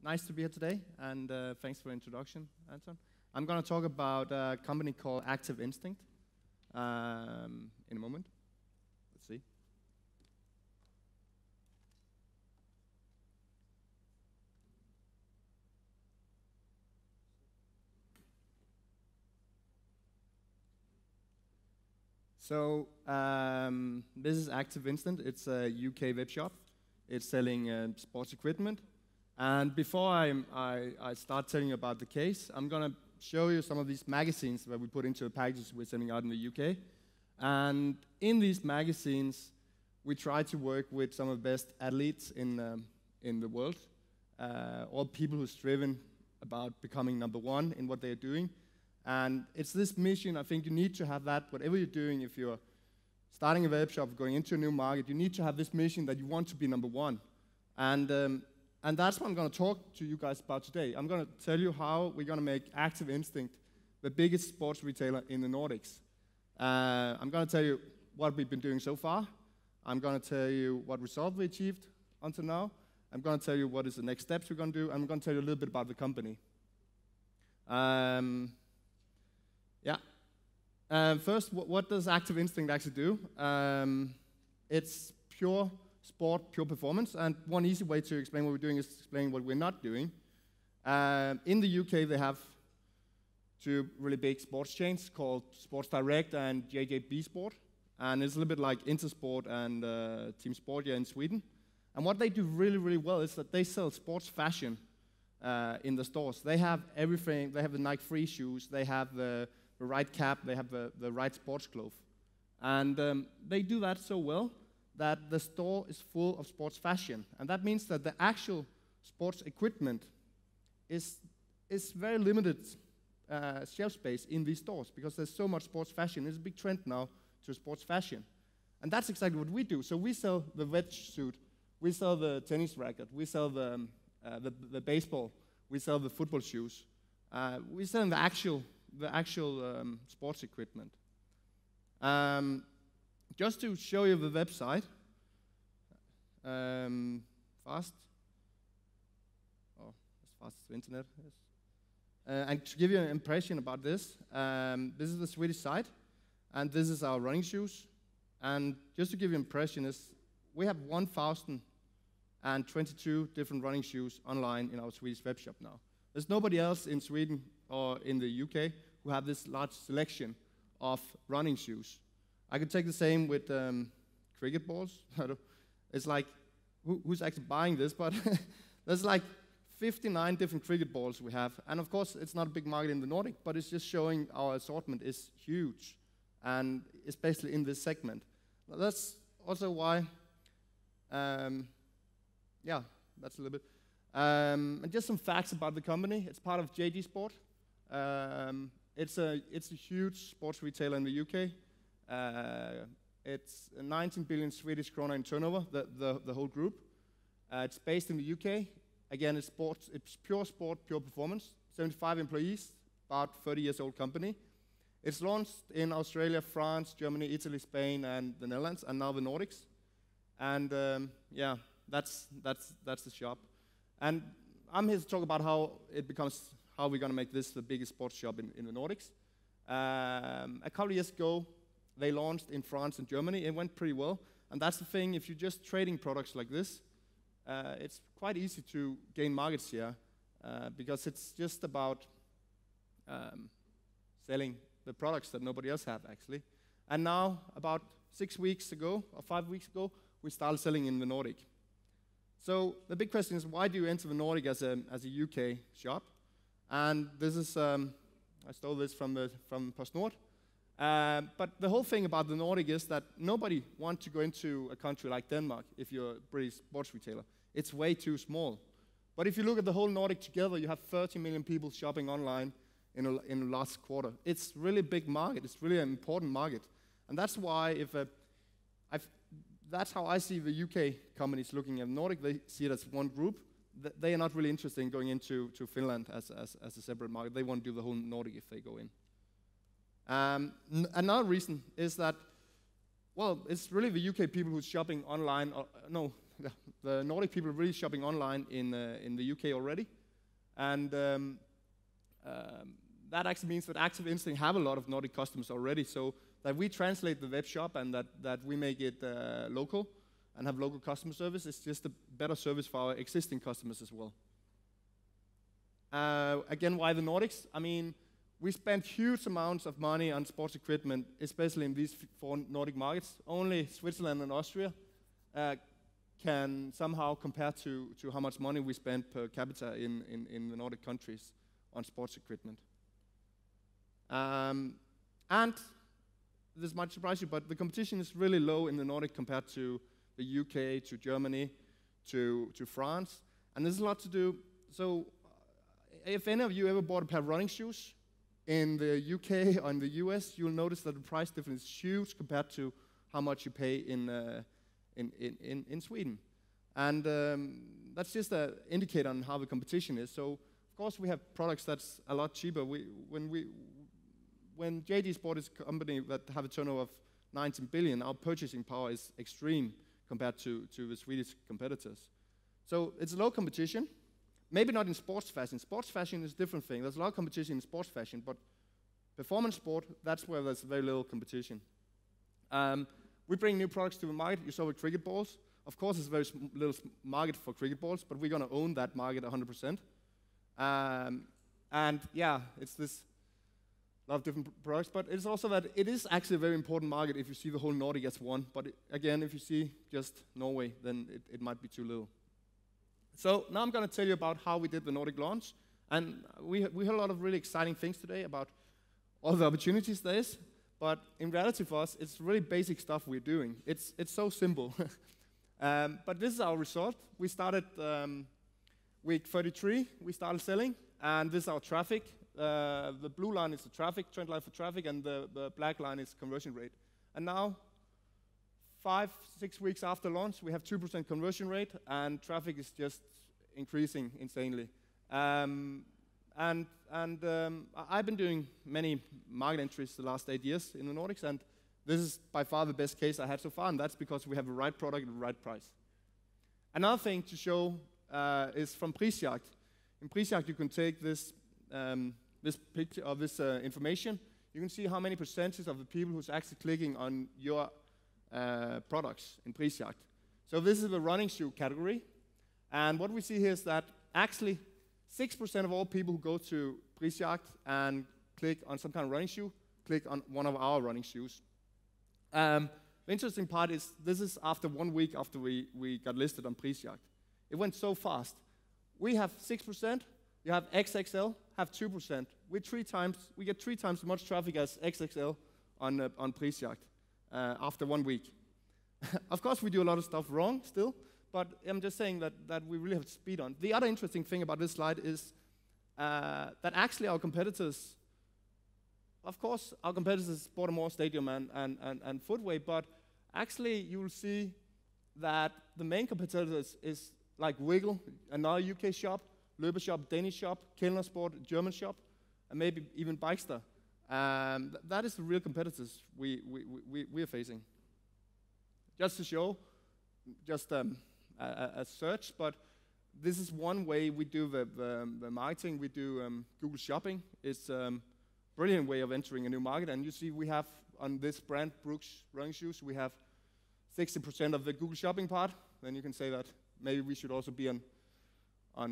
Nice to be here today, and thanks for the introduction, Anton. I'm going to talk about a company called Active Instinct in a moment. Let's see. So this is Active Instinct. It's a UK web shop. It's selling sports equipment. And before I start telling you about the case, I'm going to show you some of these magazines that we put into the packages we're sending out in the UK. And in these magazines, we try to work with some of the best athletes in the world, all people who's driven about becoming number one in what they're doing. And it's this mission, I think you need to have that, whatever you're doing, if you're starting a web shop, going into a new market, you need to have this mission that you want to be number one. And that's what I'm going to talk to you guys about today. I'm going to tell you how we're going to make Active Instinct the biggest sports retailer in the Nordics. I'm going to tell you what we've been doing so far. I'm going to tell you what result we achieved until now. I'm going to tell you what is the next steps we're going to do. I'm going to tell you a little bit about the company. First, what does Active Instinct actually do? It's pure sport, pure performance, and one easy way to explain what we're doing is to explain what we're not doing. In the UK, they have two really big sports chains called Sports Direct and JJB Sport, and it's a little bit like Intersport and Team Sport here in Sweden. And what they do really, really well is that they sell sports fashion in the stores. They have everything. They have the Nike Free shoes. They have the right cap. They have the right sports clothes. And they do that so well that the store is full of sports fashion. And that means that the actual sports equipment is very limited shelf space in these stores because there's so much sports fashion. It's a big trend now to sports fashion. And that's exactly what we do. So we sell the wetsuit, we sell the tennis racket, we sell the baseball, we sell the football shoes. We sell the actual sports equipment. Just to show you the website, fast. Oh, as fast as the internet is. And to give you an impression about this, this is the Swedish site, and this is our running shoes. And just to give you an impression, we have 1,022 different running shoes online in our Swedish web shop now. There's nobody else in Sweden or in the UK who have this large selection of running shoes. I could take the same with cricket balls. It's like, who's actually buying this? But there's like 59 different cricket balls we have. And of course, it's not a big market in the Nordic, but it's just showing our assortment is huge. And especially in this segment. That's also why, that's a little bit. And just some facts about the company. It's part of JD Sport. It's a huge sports retailer in the UK. It's 19 billion Swedish krona in turnover, the whole group. It's based in the UK. Again, it's pure sport, pure performance. 75 employees, about 30 years old company. It's launched in Australia, France, Germany, Italy, Spain, and the Netherlands, and now the Nordics. And that's the shop. And I'm here to talk about how we're going to make this the biggest sports shop in the Nordics. A couple of years ago, they launched in France and Germany. It went pretty well. And that's the thing, if you're just trading products like this, it's quite easy to gain market share because it's just about selling the products that nobody else have, actually. And now, about 6 weeks ago, or 5 weeks ago, we started selling in the Nordic. So the big question is, why do you enter the Nordic as a UK shop? And this is, I stole this from PostNord. But the whole thing about the Nordic is that nobody wants to go into a country like Denmark if you're a British sports retailer. It's way too small. But if you look at the whole Nordic together, you have 30 million people shopping online in the last quarter. It's really a big market. It's really an important market. And that's why that's how I see the UK companies looking at Nordic. They see it as one group. They are not really interested in going into Finland as a separate market. They want to do the whole Nordic if they go in. Another reason is that, well, it's really the UK people who's shopping online. the Nordic people are really shopping online in the UK already, and that actually means that Active Instinct have a lot of Nordic customers already. So that we translate the web shop and that we make it local and have local customer service is just a better service for our existing customers as well. Again, why the Nordics? I mean, we spend huge amounts of money on sports equipment, especially in these 4 Nordic markets. Only Switzerland and Austria can somehow compare to how much money we spend per capita in the Nordic countries on sports equipment. And this might surprise you, but the competition is really low in the Nordic compared to the UK, to Germany, to France. And there's a lot to do. So if any of you ever bought a pair of running shoes in the UK or in the US, you'll notice that the price difference is huge compared to how much you pay in Sweden. And that's just an indicator on how the competition is. So of course we have products that's a lot cheaper. When JD bought this company that have a turnover of 19 billion, our purchasing power is extreme compared to the Swedish competitors. So it's low competition. Maybe not in sports fashion. Sports fashion is a different thing. There's a lot of competition in sports fashion, but performance sport, that's where there's very little competition. We bring new products to the market. You saw with cricket balls. Of course, there's a very little market for cricket balls, but we're going to own that market 100%. And yeah, it's this lot of different products, but it's also that it is actually a very important market if you see the whole Nordic as one. But again, if you see just Norway, then it might be too little. So now I'm going to tell you about how we did the Nordic launch. And we heard a lot of really exciting things today about all the opportunities there is. But in reality for us, it's really basic stuff we're doing. It's so simple. But this is our result. We started week 33, we started selling. And this is our traffic. The blue line is the traffic, trend line for traffic, and the black line is conversion rate. And now, 5-6 weeks after launch, we have 2% conversion rate, and traffic is just increasing insanely. I've been doing many market entries the last 8 years in the Nordics, and this is by far the best case I had so far, and that's because we have the right product at the right price. Another thing to show is from Prisjakt. In Prisjakt, you can take this picture of this information. You can see how many percentage of the people who's actually clicking on your products in Prisjakt. So this is the running shoe category. And what we see here is that actually 6% of all people who go to Prisjakt and click on some kind of running shoe, click on one of our running shoes. The interesting part is this is after 1 week after we got listed on Prisjakt. It went so fast. We have 6%, you have XXL, have 2%. We get 3 times as much traffic as XXL on Prisjakt after 1 week. Of course, we do a lot of stuff wrong still, but I'm just saying that we really have speed on. The other interesting thing about this slide is that actually our competitors, of course, our competitors Baltimore Stadium and Footway, but actually you'll see that the main competitors is like Wiggle, another UK shop, Løbeshop, Danish shop, Kellner Sport, German shop, and maybe even Bikester. That is the real competitors we are facing. Just to show, just a search, but this is one way we do the marketing. We do Google Shopping. It's a brilliant way of entering a new market. And you see we have on this brand, Brooks running shoes, we have 60% of the Google Shopping part. Then you can say that maybe we should also be on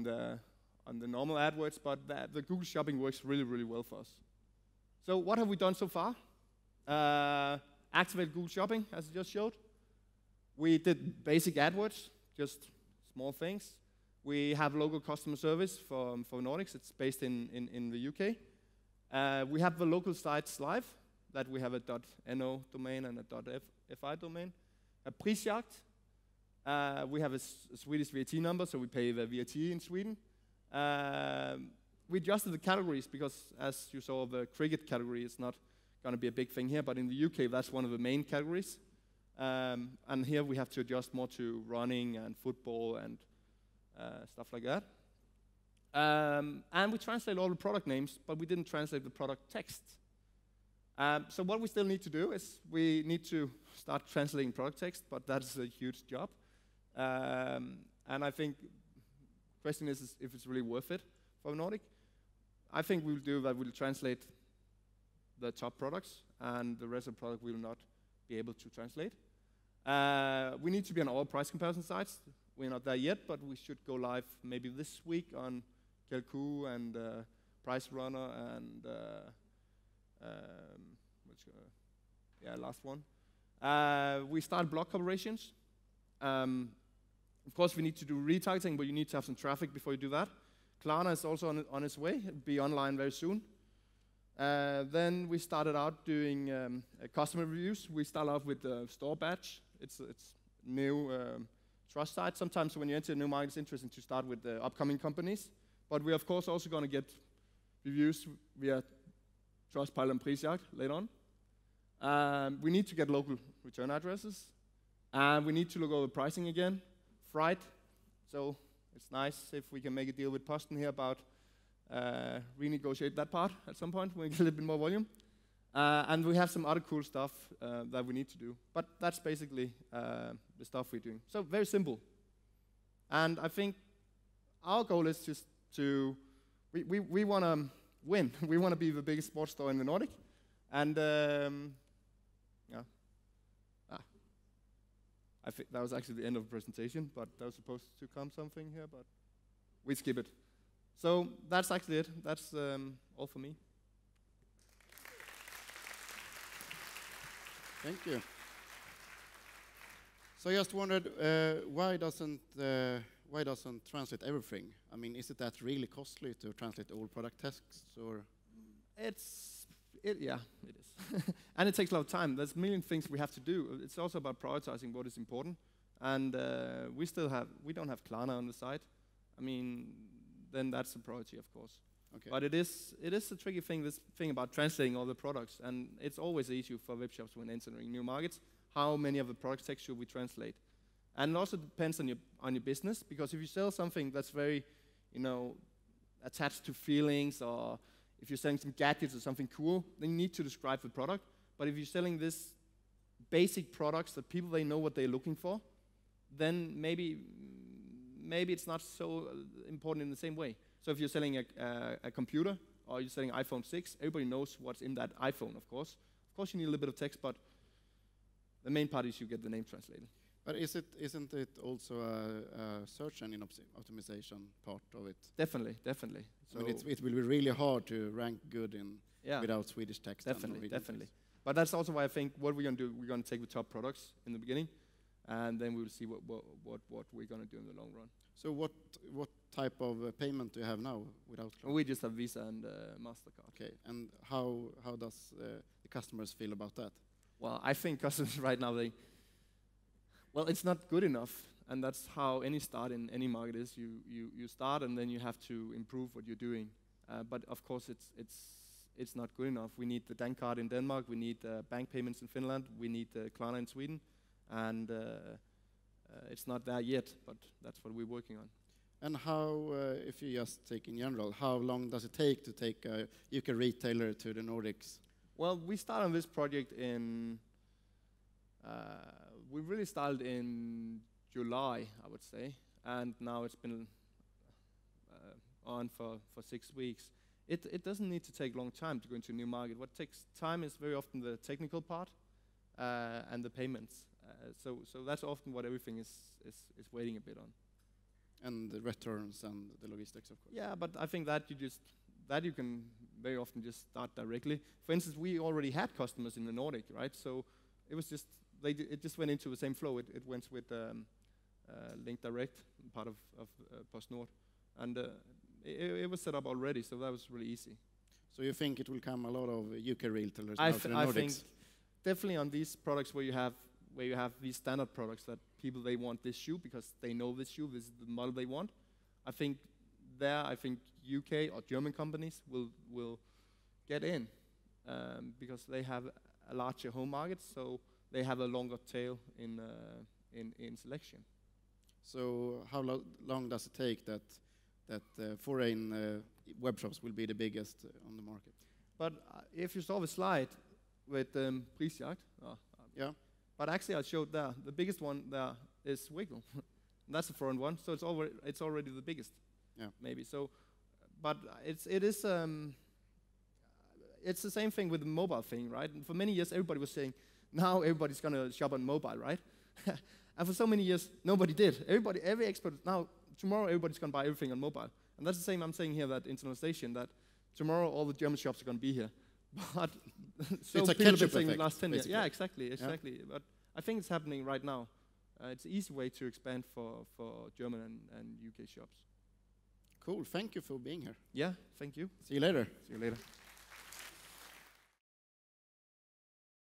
the normal AdWords, but the Google Shopping works really, really well for us. So what have we done so far? Activate Google Shopping, as I just showed. We did basic AdWords, just small things. We have local customer service for Nordics. It's based in the UK. We have the local sites live, that we have a .no domain and a .fi domain. Prisjakt, we have a Swedish VAT number, so we pay the VAT in Sweden. We adjusted the categories because, as you saw, the cricket category is not going to be a big thing here, but in the UK, that's one of the main categories. And here we have to adjust more to running and football and stuff like that. And we translate all the product names, but we didn't translate the product text. So what we still need to do is we need to start translating product text, but that's a huge job. And I think the question is if it's really worth it for Nordic. I think we'll do that. We'll translate the top products, and the rest of the product we will not be able to translate. We need to be on all price comparison sites. We're not there yet, but we should go live maybe this week on Kelku and Price Runner and last one. We start blog collaborations. Of course, we need to do retargeting, but you need to have some traffic before you do that. Klarna is also on its way. It'll be online very soon. Then we started out doing customer reviews. We started off with the store badge. It's new trust site. Sometimes when you enter a new market, it's interesting to start with the upcoming companies. But we're of course also going to get reviews via Trustpilot and Prisjakt later on. We need to get local return addresses. And we need to look over pricing again. Freight. So it's nice if we can make a deal with Posten here about renegotiate that part at some point when we get a little bit more volume. And we have some other cool stuff that we need to do. But that's basically the stuff we're doing. So very simple. And I think our goal is just to, we want to win. We want to be the biggest sports store in the Nordic. And I think that was actually the end of the presentation, but there was supposed to come something here, but we skip it. So that's actually it. That's all for me. Thank you. So I just wondered, why doesn't translate everything? I mean, is it that really costly to translate all product texts, or? Yeah, it is. And it takes a lot of time. There's a million things we have to do. It's also about prioritizing what is important. And we don't have Klarna on the site. I mean, then that's a priority, of course. Okay. But it is a tricky thing, this thing about translating all the products. And it's always an issue for web shops when entering new markets. How many of the product text should we translate? And it also depends on your business, because if you sell something that's very, attached to feelings, or if you're selling some gadgets or something cool, then you need to describe the product. But if you're selling this basic products that people, they know what they're looking for, then maybe it's not so important in the same way. So if you're selling a computer, or you're selling iPhone 6, everybody knows what's in that iPhone, of course. Of course, you need a little bit of text, but the main part is you get the name translated. But isn't it also a search engine optimization part of it? Definitely. So I mean, it will be really hard to rank good without Swedish text. Definitely. But that's also why I think what we're going to do, we're going to take the top products in the beginning, and then we will see what we're going to do in the long run. So what type of payment do you have now without Klarna? We just have Visa and MasterCard. Okay, and how does the customers feel about that? Well, I think customers right now, it's not good enough, and that's how any start in any market is. You start, and then you have to improve what you're doing. But of course, it's not good enough. We need the Dankort in Denmark. We need bank payments in Finland. We need Klarna in Sweden, and it's not there yet. But that's what we're working on. And how, if you just take in general, how long does it take to take a UK retailer to the Nordics? Well, we started on this project in. We really started in July, I would say, and now it's been on for 6 weeks. It doesn't need to take a long time to go into a new market. What takes time is very often the technical part and the payments. So that's often what everything is waiting a bit on. And the returns and the logistics, of course. Yeah, but I think that you can very often just start directly. For instance, we already had customers in the Nordic, right? So it was just it just went into the same flow. It went with Link Direct, part of PostNord, and it was set up already, so that was really easy. So you think it will come a lot of UK retailers I now to the Nordics? I think definitely on these products where you have these standard products that people, they want this shoe because they know this shoe, this is the model they want. I think UK or German companies will get in because they have a larger home market, so they have a longer tail in selection. So how long does it take that foreign web shops will be the biggest on the market? But if you saw the slide with Prisjakt, yeah. But actually I showed there, the biggest one there is Wiggle. And that's the front one, so it's already the biggest. Yeah. Maybe so, but it's the same thing with the mobile thing, right? And for many years, everybody was saying, now everybody's gonna shop on mobile, right? And for so many years, nobody did. Every expert now, tomorrow everybody's gonna buy everything on mobile, and that's the same I'm saying here that internationalization, that tomorrow all the German shops are gonna be here, but so it's a people have been catch-up saying the effect, last 10 years. basically. Yeah, exactly. But I think it's happening right now. It's an easy way to expand for German and UK shops. Cool. Thank you for being here. Yeah, thank you. See you later. See you later.